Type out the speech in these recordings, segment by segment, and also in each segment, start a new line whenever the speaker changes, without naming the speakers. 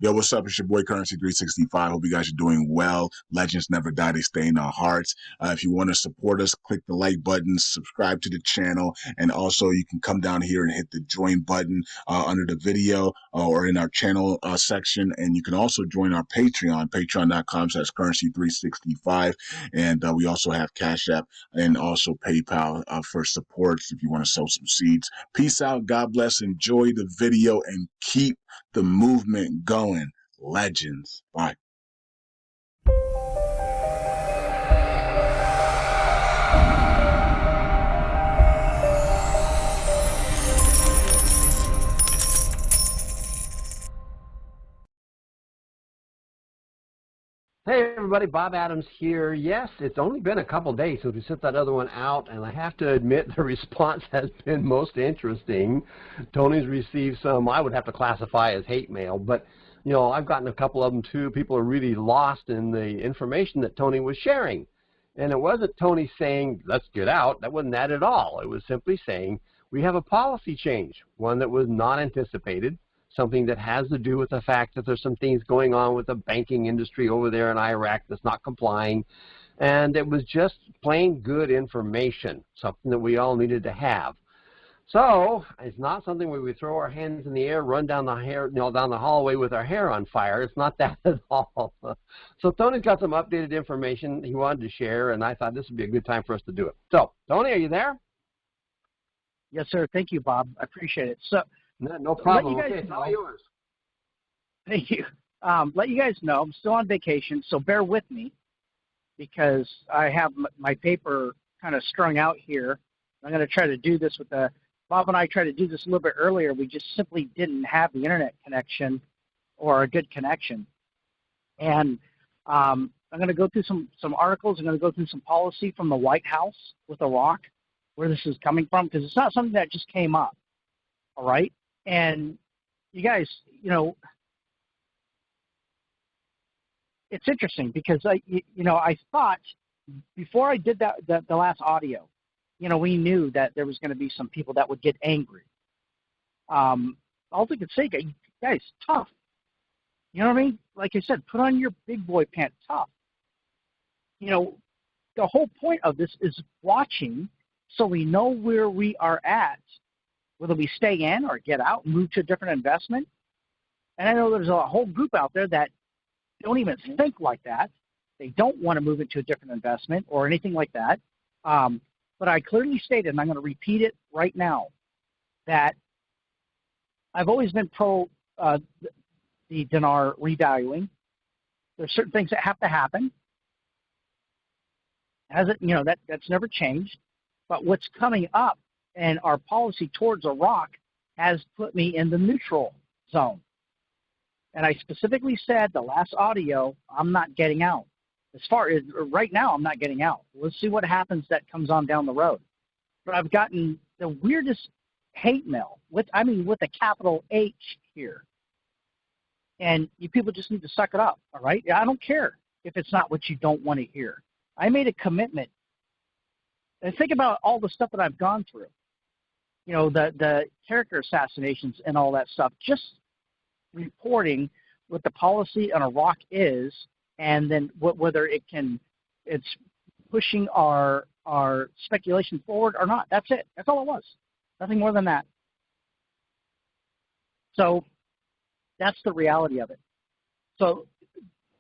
Yo, what's up? It's your boy Currency 365. Hope you guys are doing well. Legends never die, they stay in our hearts. If you want to support us, click the like button, subscribe to the channel, and also you can come down here and hit the join button under the video or in our channel section. And you can also join our Patreon, patreon.com/currency365. And we also have Cash App and also PayPal for support if you want to sow some seeds. Peace out. God bless. Enjoy the video and keep the movement going. Legends. Bye.
Hey everybody, Bob Adams here. Yes, it's only been a couple days since we sent that other one out, and I have to admit the response has been most interesting. Tony's received some I would have to classify as hate mail, but you know, I've gotten a couple of them too. People are really lost in the information that Tony was sharing. And it wasn't Tony saying, let's get out. That wasn't that at all. It was simply saying, we have a policy change, one that was not anticipated, something that has to do with the fact that there's some things going on with the banking industry over there in Iraq that's not complying. And it was just plain good information, something that we all needed to have. So it's not something where we throw our hands in the air, run down down the hallway with our hair on fire. It's not that at all. So Tony's got some updated information he wanted to share, and I thought this would be a good time for us to do it. So, Tony, are you there?
Yes, sir. Thank you, Bob. I appreciate it. So,
no problem.
Okay,
it's all yours.
Thank you. Let you guys know I'm still on vacation, so bear with me because I have my paper kind of strung out here. I'm going to try to do this with Bob and I tried to do this a little bit earlier. We just simply didn't have the internet connection or a good connection. And I'm going to go through some articles. I'm going to go through some policy from the White House with Iraq, where this is coming from, because it's not something that just came up. All right. And you guys, you know, it's interesting because I thought before I did the last audio, you know, we knew that there was going to be some people that would get angry. All I could say, guys, tough. You know what I mean? Like I said, put on your big boy pants, tough. You know, the whole point of this is watching so we know where we are at, whether we stay in or get out, move to a different investment. And I know there's a whole group out there that don't even think like that. They don't want to move into a different investment or anything like that. But I clearly stated, and I'm going to repeat it right now, that I've always been pro the dinar revaluing. There's certain things that have to happen. That's never changed. But what's coming up and our policy towards Iraq has put me in the neutral zone. And I specifically said the last audio, I'm not getting out. As far as right now, I'm not getting out. Let's see what happens that comes on down the road. But I've gotten the weirdest hate mail with a capital H here. And you people just need to suck it up, all right? I don't care if it's not what you don't want to hear. I made a commitment. And think about all the stuff that I've gone through. You know, the character assassinations and all that stuff. Just reporting what the policy on Iraq is, and then whether it's pushing our speculation forward or not. That's it. That's all it was. Nothing more than that. So that's the reality of it. So,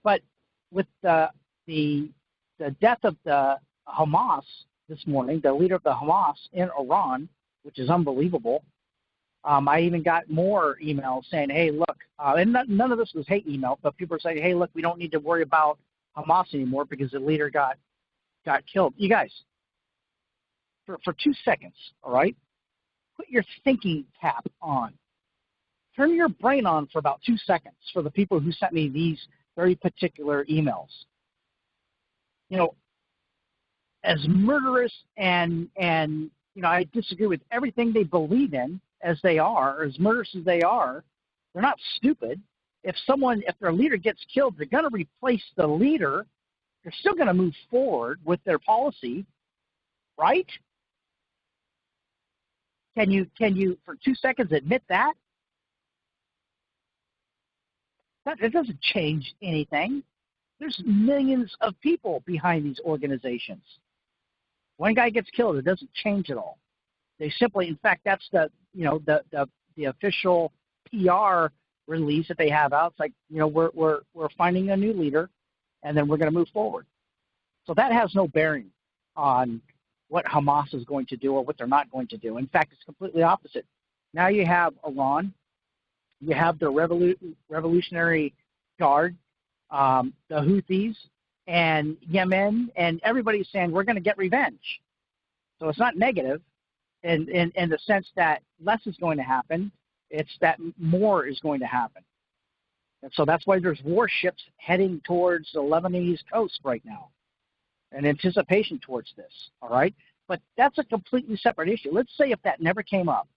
but with the death of the Hamas this morning, the leader of the Hamas in Iran, which is unbelievable. I even got more emails saying, hey, look, and none of this was hate email, but people are saying, hey, look, we don't need to worry about Hamas anymore because the leader got killed. You guys, for 2 seconds, all right, put your thinking cap on. Turn your brain on for about 2 seconds for the people who sent me these very particular emails. You know, as murderous and you know, I disagree with everything they believe in as they are, or as murderous as they are, they're not stupid. If their leader gets killed, they're going to replace the leader. They're still going to move forward with their policy, right? Can you for 2 seconds admit that? It doesn't change anything. There's millions of people behind these organizations. One guy gets killed, it doesn't change at all. They simply, in fact, that's the official PR release that they have out. It's like, we're finding a new leader, and then we're going to move forward. So that has no bearing on what Hamas is going to do or what they're not going to do. In fact, it's completely opposite. Now you have Iran, you have the Revolutionary Guard, the Houthis, and Yemen, and everybody's saying we're going to get revenge. So it's not negative in the sense that less is going to happen. It's that more is going to happen. And so that's why there's warships heading towards the Lebanese coast right now in anticipation towards this, all right? But that's a completely separate issue. Let's say if that never came up.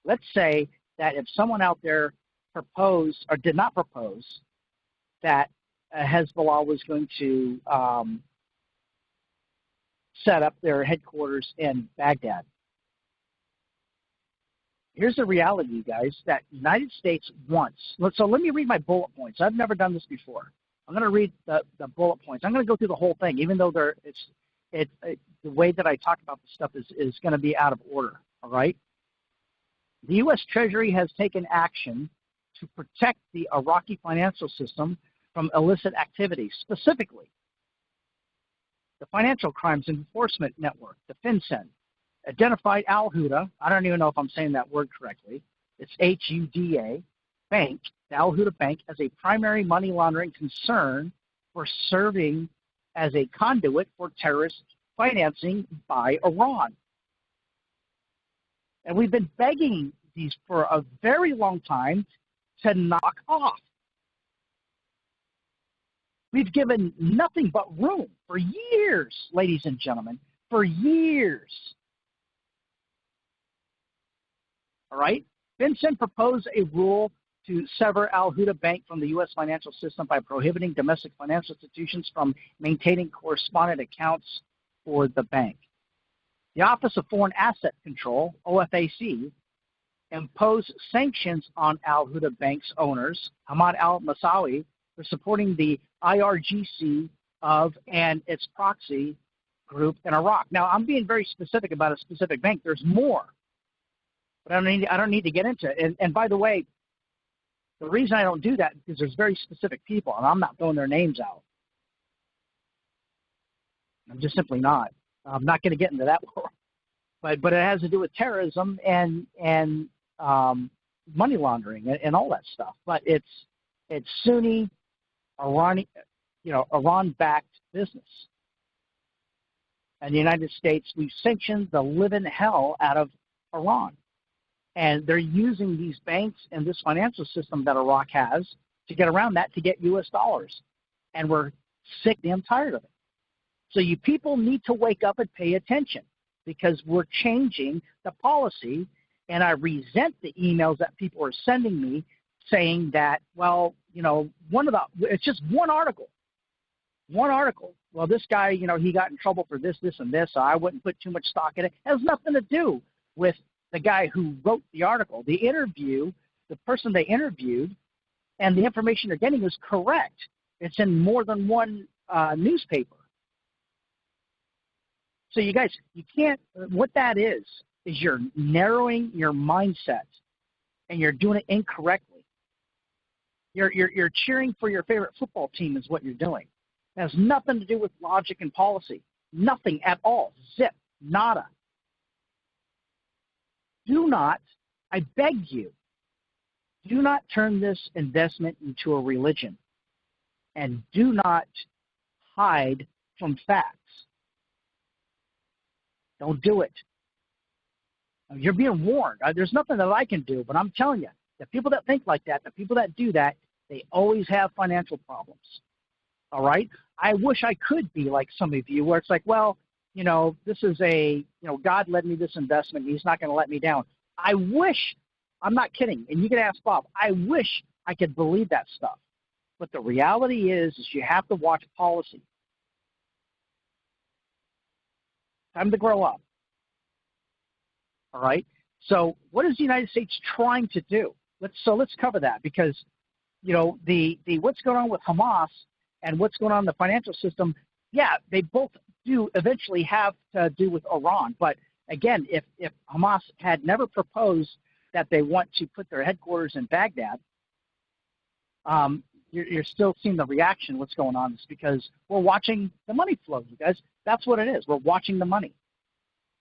Let's say that if someone out there proposed or did not propose that Hezbollah was going to set up their headquarters in Baghdad. Here's the reality, you guys, that the United States wants. So let me read my bullet points. I've never done this before. I'm going to read the bullet points. I'm going to go through the whole thing, even though the way that I talk about the stuff is going to be out of order, all right? The U.S. Treasury has taken action to protect the Iraqi financial system from illicit activities, specifically the Financial Crimes Enforcement Network, the FinCEN, identified Al Huda, I don't even know if I'm saying that word correctly, it's H-U-D-A, Bank, the Al Huda Bank, as a primary money laundering concern for serving as a conduit for terrorist financing by Iran. And we've been begging these for a very long time to knock off. We've given nothing but room for years, ladies and gentlemen, for years. All right? FinCEN proposed a rule to sever Al Huda Bank from the U.S. financial system by prohibiting domestic financial institutions from maintaining correspondent accounts for the bank. The Office of Foreign Asset Control, OFAC, imposed sanctions on Al Huda Bank's owners, Hamad al-Massawi, for supporting the IRGC and its proxy group in Iraq. Now, I'm being very specific about a specific bank. There's more, but I don't need to get into it. And by the way, the reason I don't do that is because there's very specific people, and I'm not throwing their names out. I'm just simply not. I'm not going to get into that world. But it has to do with terrorism and money laundering and all that stuff. But it's Sunni, Iran-backed business. And the United States, we've sanctioned the living hell out of Iran. And they're using these banks and this financial system that Iraq has to get around that to get U.S. dollars. And we're sick damn tired of it. So you people need to wake up and pay attention because we're changing the policy. And I resent the emails that people are sending me saying that, well, it's just one article. One article. Well, this guy, he got in trouble for this, and this, so I wouldn't put too much stock in it. It has nothing to do with the guy who wrote the article. The person they interviewed, and the information they're getting is correct. It's in more than one newspaper. So you guys, you can't, what that is you're narrowing your mindset, and you're doing it incorrectly. You're cheering for your favorite football team is what you're doing. It has nothing to do with logic and policy. Nothing at all. Zip. Nada. Do not, I beg you, do not turn this investment into a religion. And do not hide from facts. Don't do it. You're being warned. There's nothing that I can do, but I'm telling you, the people that think like that, the people that do that, they always have financial problems. All right? I wish I could be like some of you where it's like, well, this is God led me this investment. He's not going to let me down. I wish, I'm not kidding, and you can ask Bob, I wish I could believe that stuff. But the reality is you have to watch policy. Time to grow up. All right? So what is the United States trying to do? Let's cover that because the what's going on with Hamas and what's going on in the financial system, yeah, they both do eventually have to do with Iran. But again, if Hamas had never proposed that they want to put their headquarters in Baghdad, you're still seeing the reaction. What's going on is because we're watching the money flow, you guys. That's what it is. We're watching the money.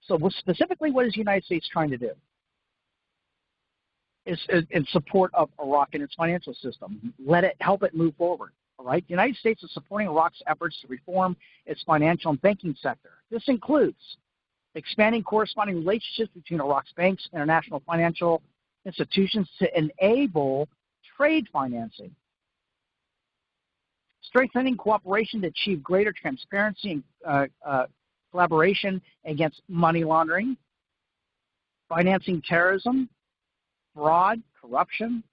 So specifically, what is the United States trying to do? Is in support of Iraq and its financial system. Help it move forward. All right. The United States is supporting Iraq's efforts to reform its financial and banking sector. This includes expanding corresponding relationships between Iraq's banks, international financial institutions to enable trade financing, strengthening cooperation to achieve greater transparency and collaboration against money laundering, financing terrorism, fraud, corruption,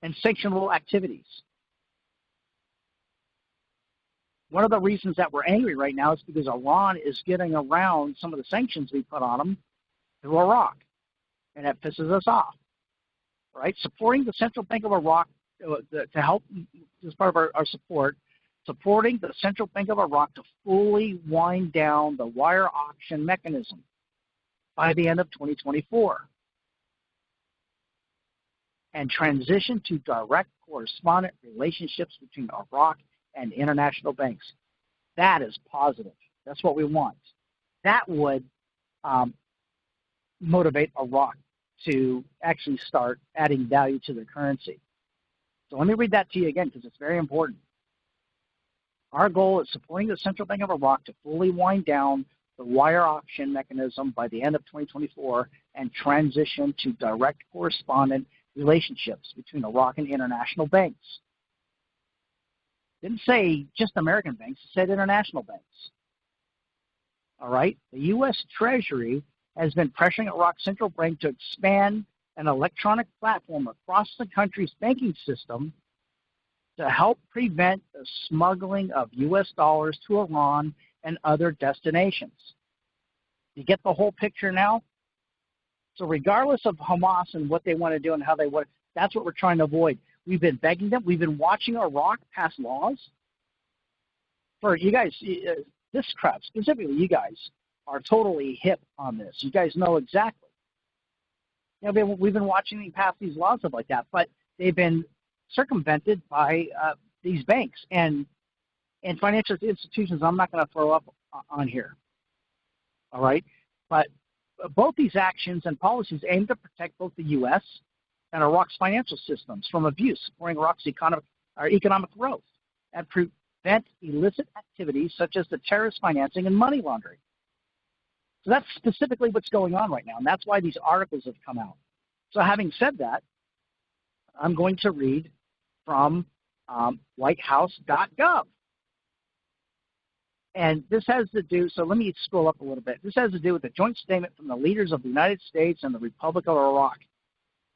and sanctionable activities. One of the reasons that we're angry right now is because Iran is getting around some of the sanctions we put on them through Iraq, and that pisses us off. Right? Supporting the Central Bank of Iraq to help as part of our support, supporting the Central Bank of Iraq to fully wind down the wire auction mechanism by the end of 2024 and transition to direct correspondent relationships between Iraq and international banks. That is positive. That's what we want. That would motivate Iraq to actually start adding value to their currency. So let me read that to you again because it's very important. Our goal is supporting the Central Bank of Iraq to fully wind down the wire auction mechanism by the end of 2024 and transition to direct correspondent relationships between Iraq and international banks. Didn't say just American banks, it said international banks. All right? The U.S. Treasury has been pressuring Iraq's central bank to expand an electronic platform across the country's banking system to help prevent the smuggling of U.S. dollars to Iran and other destinations. You get the whole picture now? So regardless of Hamas and what they want to do and how they want, that's what we're trying to avoid. We've been begging them. We've been watching Iraq pass laws. For you guys, this crowd, specifically you guys, are totally hip on this. You guys know exactly. We've been watching them pass these laws, stuff like that, but they've been circumvented by these banks and financial institutions I'm not going to throw up on here. All right? But both these actions and policies aim to protect both the U.S. and Iraq's financial systems from abuse, supporting Iraq's economic growth, and prevent illicit activities such as the terrorist financing and money laundering. So that's specifically what's going on right now, and that's why these articles have come out. So having said that, I'm going to read from whitehouse.gov. And this has to do, so let me scroll up a little bit. This has to do with a joint statement from the leaders of the United States and the Republic of Iraq.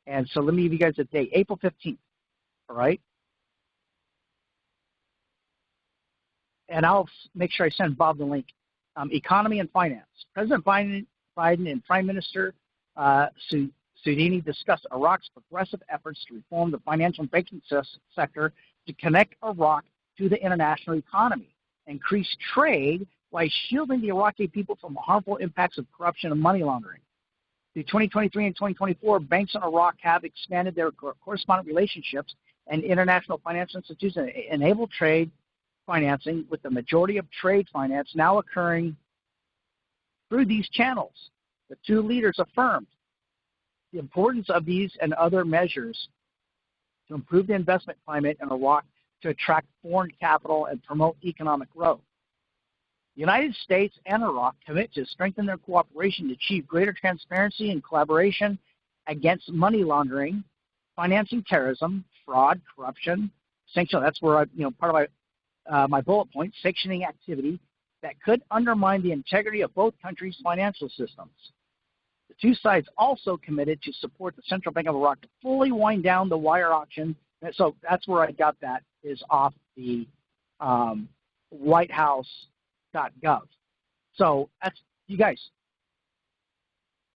And so let me give you guys a date, April 15th, all right? And I'll make sure I send Bob the link. Economy and finance. President Biden and Prime Minister Soudani discussed Iraq's progressive efforts to reform the financial and banking sector to connect Iraq to the international economy, increase trade while shielding the Iraqi people from the harmful impacts of corruption and money laundering. Through 2023 and 2024, banks in Iraq have expanded their correspondent relationships and international financial institutions enable trade financing, with the majority of trade finance now occurring through these channels. The two leaders affirmed the importance of these and other measures to improve the investment climate in Iraq to attract foreign capital and promote economic growth. The United States and Iraq commit to strengthen their cooperation to achieve greater transparency and collaboration against money laundering, financing terrorism, fraud, corruption, sanction. That's where part of my bullet point, sanctioning activity that could undermine the integrity of both countries' financial systems. The two sides also committed to support the Central Bank of Iraq to fully wind down the wire auction. So that's where I got that, is off the whitehouse.gov. So that's, you guys,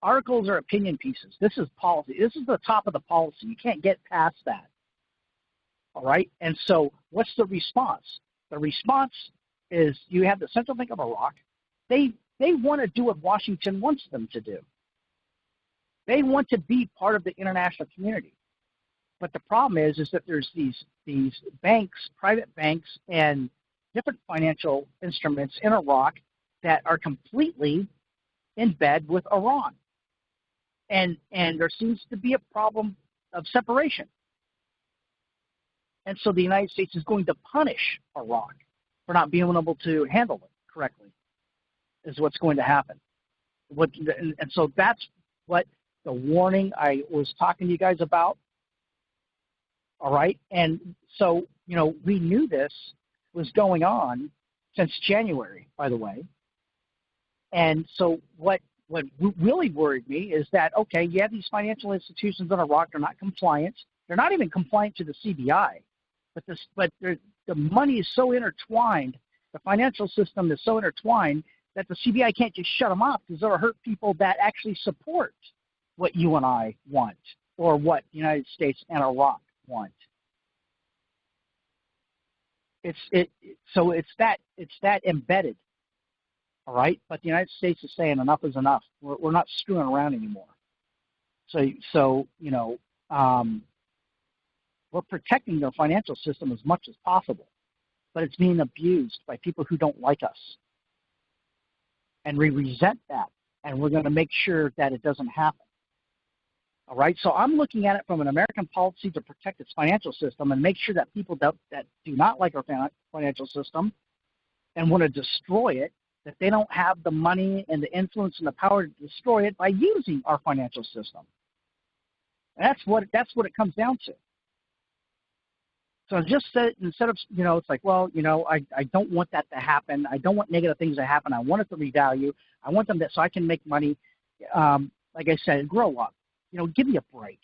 articles are opinion pieces. This is policy. This is the top of the policy. You can't get past that. All right. And so what's the response? The response is you have the Central Bank of Iraq. They want to do what Washington wants them to do. They want to be part of the international community. But the problem is that there's these banks, private banks, and different financial instruments in Iraq that are completely in bed with Iran. And there seems to be a problem of separation. And so the United States is going to punish Iraq for not being able to handle it correctly, is what's going to happen. And so that's what the warning I was talking to you guys about. All right. And so, we knew this was going on since January, by the way. And so what really worried me is that, okay, you have these financial institutions in Iraq, they're not compliant. They're not even compliant to the CBI. But the money is so intertwined, the financial system is so intertwined that the CBI can't just shut them off because it'll hurt people that actually support what you and I want or what the United States and Iraq want. So it's that embedded, all right. But the United States is saying enough is enough. We're not screwing around anymore. So we're protecting their financial system as much as possible, but it's being abused by people who don't like us, and we resent that, and we're going to make sure that it doesn't happen. All right, so I'm looking at it from an American policy to protect its financial system and make sure that people that do not like our financial system and want to destroy it, that they don't have the money and the influence and the power to destroy it by using our financial system. And that's what it comes down to. So just instead of, it's like, well, I don't want that to happen. I don't want negative things to happen. I want it to revalue. I want them so I can make money. Like I said, grow up. Give me a break.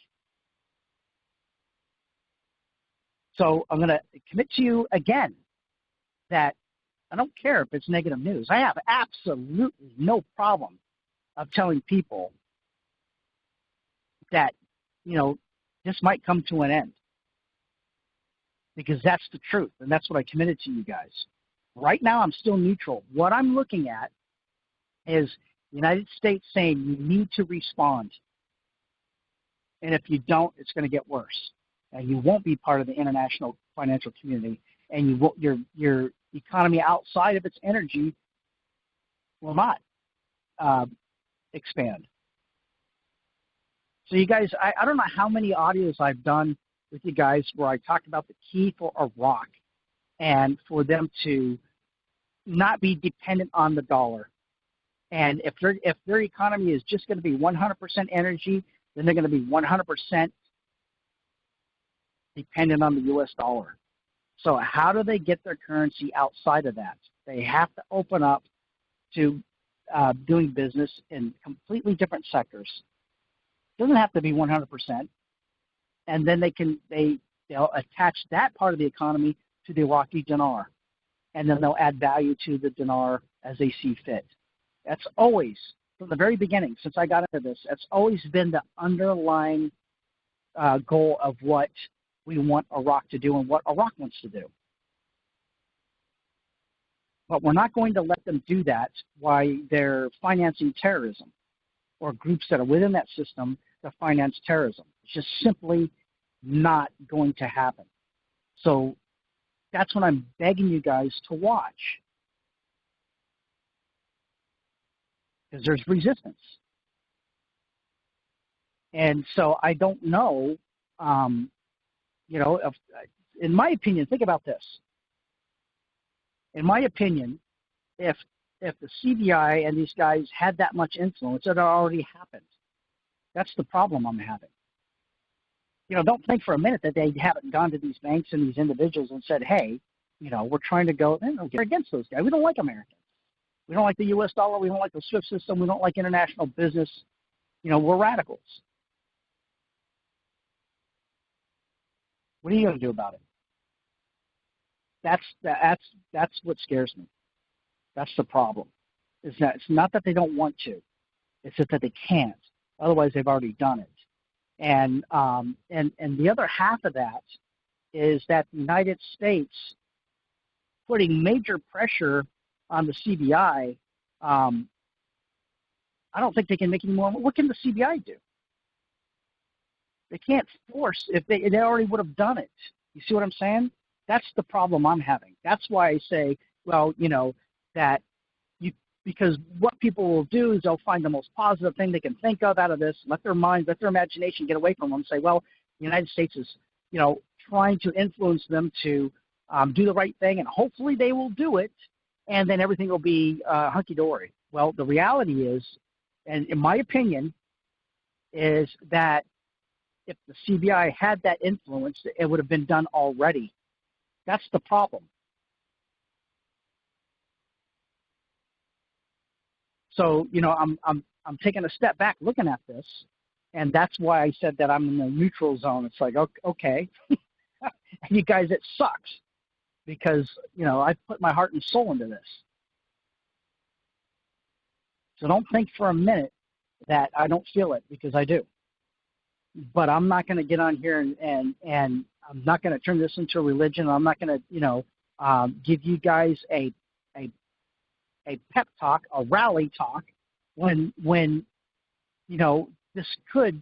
So I'm going to commit to you again that I don't care if it's negative news. I have absolutely no problem of telling people that, this might come to an end. Because that's the truth, and that's what I committed to you guys. Right now, I'm still neutral. What I'm looking at is the United States saying you need to respond. And if you don't, it's going to get worse. And you won't be part of the international financial community, and you won't, your economy outside of its energy will not expand. So you guys, I don't know how many audios I've done with you guys where I talked about the key for Iraq and for them to not be dependent on the dollar. And if their economy is just going to be 100% energy, then they're going to be 100% dependent on the U.S. dollar. So how do they get their currency outside of that? They have to open up to doing business in completely different sectors. It doesn't have to be 100%. And then they'll attach that part of the economy to the Iraqi dinar, and then they'll add value to the dinar as they see fit. That's always, from the very beginning, since I got into this, that's always been the underlying goal of what we want Iraq to do and what Iraq wants to do. But we're not going to let them do that while they're financing terrorism or groups that are within that system to finance terrorism. It's just simply not going to happen. So that's what I'm begging you guys to watch. Because there's resistance. And so I don't know, if, in my opinion, think about this. In my opinion, if the CBI and these guys had that much influence, it had already happened. That's the problem I'm having. Don't think for a minute that they haven't gone to these banks and these individuals and said, hey, we're trying to go against those guys. We don't like Americans. We don't like the U.S. dollar. We don't like the SWIFT system. We don't like international business. We're radicals. What are you going to do about it? That's what scares me. That's the problem. It's not that they don't want to. It's just that they can't. Otherwise, they've already done it. And the other half of that is that the United States putting major pressure on the CBI. I don't think they can make any more. What can the CBI do? They can't force if they already would have done it. You see what I'm saying? That's the problem I'm having. That's why I say, well, that because what people will do is they'll find the most positive thing they can think of out of this, let their imagination get away from them and say, well, the United States is, trying to influence them to do the right thing, and hopefully they will do it, and then everything will be hunky-dory. Well, the reality is, and in my opinion, is that if the CBI had that influence, it would have been done already. That's the problem. So, I'm taking a step back looking at this, and that's why I said that I'm in the neutral zone. It's like, okay, you guys, it sucks because, I put my heart and soul into this. So don't think for a minute that I don't feel it, because I do. But I'm not going to get on here and I'm not going to turn this into a religion. I'm not going to, give you guys a pep talk, a rally talk, when this could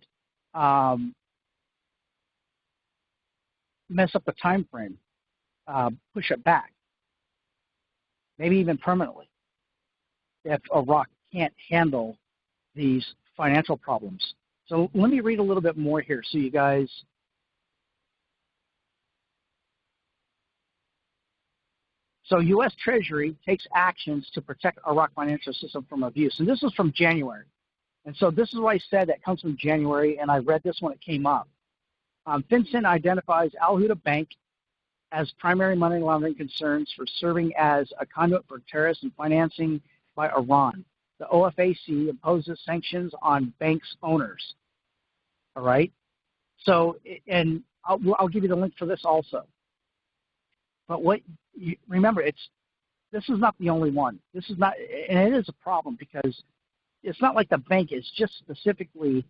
mess up the time frame, push it back, maybe even permanently, if Iraq can't handle these financial problems. So let me read a little bit more here so you guys. So U.S. Treasury takes actions to protect Iraq financial system from abuse. And this is from January. And so this is what I said that comes from January, and I read this when it came up. FinCEN identifies Al Huda Bank as primary money laundering concerns for serving as a conduit for terrorist and financing by Iran. The OFAC imposes sanctions on banks' owners. All right? So, and I'll give you the link for this also. But remember, this is not the only one. This is not, and it is a problem because it's not like the bank is just specifically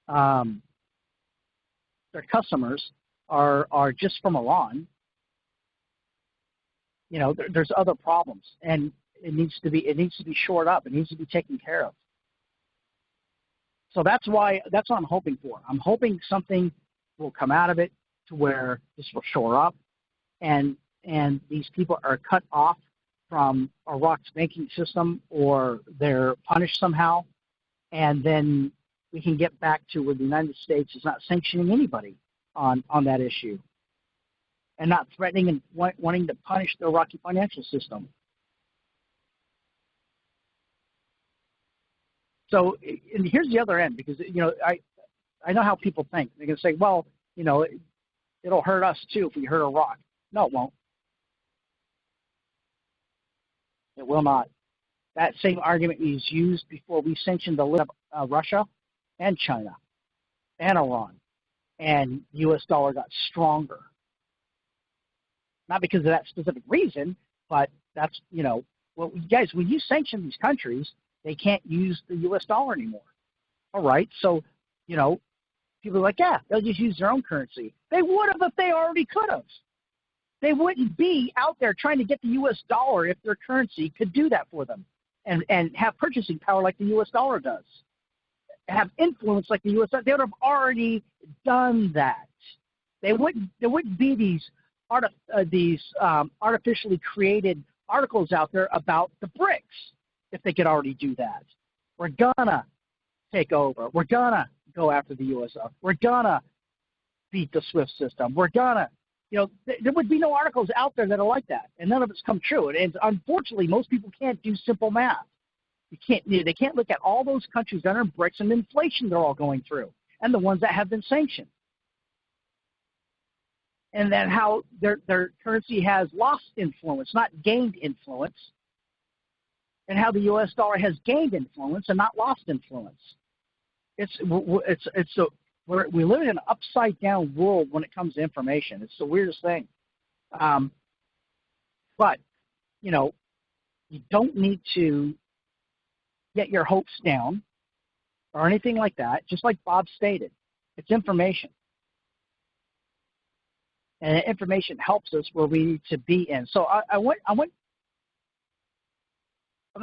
their customers are just from Iran. There's other problems, and it needs to be shored up. It needs to be taken care of. So that's what I'm hoping for. I'm hoping something will come out of it to where this will shore up, and these people are cut off from Iraq's banking system, or they're punished somehow, and then we can get back to where the United States is not sanctioning anybody on that issue, and not threatening and wanting to punish the Iraqi financial system. So, and here's the other end, because I know how people think. They're going to say, well, it'll hurt us too if we hurt Iraq. No, it won't. It will not. That same argument is used before we sanctioned the list of Russia and China and Iran, and the U.S. dollar got stronger. Not because of that specific reason, but that's, well, guys, when you sanction these countries, they can't use the U.S. dollar anymore. All right, so, people are like, yeah, they'll just use their own currency. They would have if they already could have. They wouldn't be out there trying to get the U.S. dollar if their currency could do that for them and have purchasing power like the U.S. dollar does, have influence like the U.S. dollar. They would have already done that. There wouldn't be these artificially created articles out there about the BRICS if they could already do that. We're gonna take over. We're gonna go after the U.S. dollar. We're gonna beat the SWIFT system. We're gonna, there would be no articles out there that are like that, and none of it's come true. And unfortunately, most people can't do simple math. They can't look at all those countries that are in BRICS and the inflation they're all going through, and the ones that have been sanctioned, and then how their currency has lost influence, not gained influence, and how the U.S. dollar has gained influence and not lost influence. We live in an upside down world when it comes to information. It's the weirdest thing. But you don't need to get your hopes down or anything like that. Just like Bob stated, it's information. and information helps us where we need to be in. So I'm going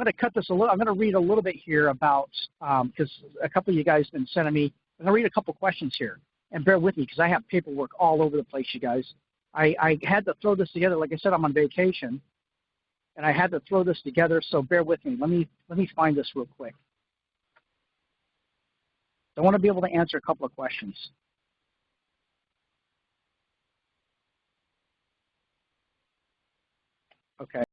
to cut this a little. I'm going to read a little bit here about, because a couple of you guys have been sending me, I'm going to read a couple questions here. And bear with me because I have paperwork all over the place, you guys. I had to throw this together. Like I said, I'm on vacation, and I had to throw this together, so bear with me. Let me find this real quick. I want to be able to answer a couple of questions. Okay.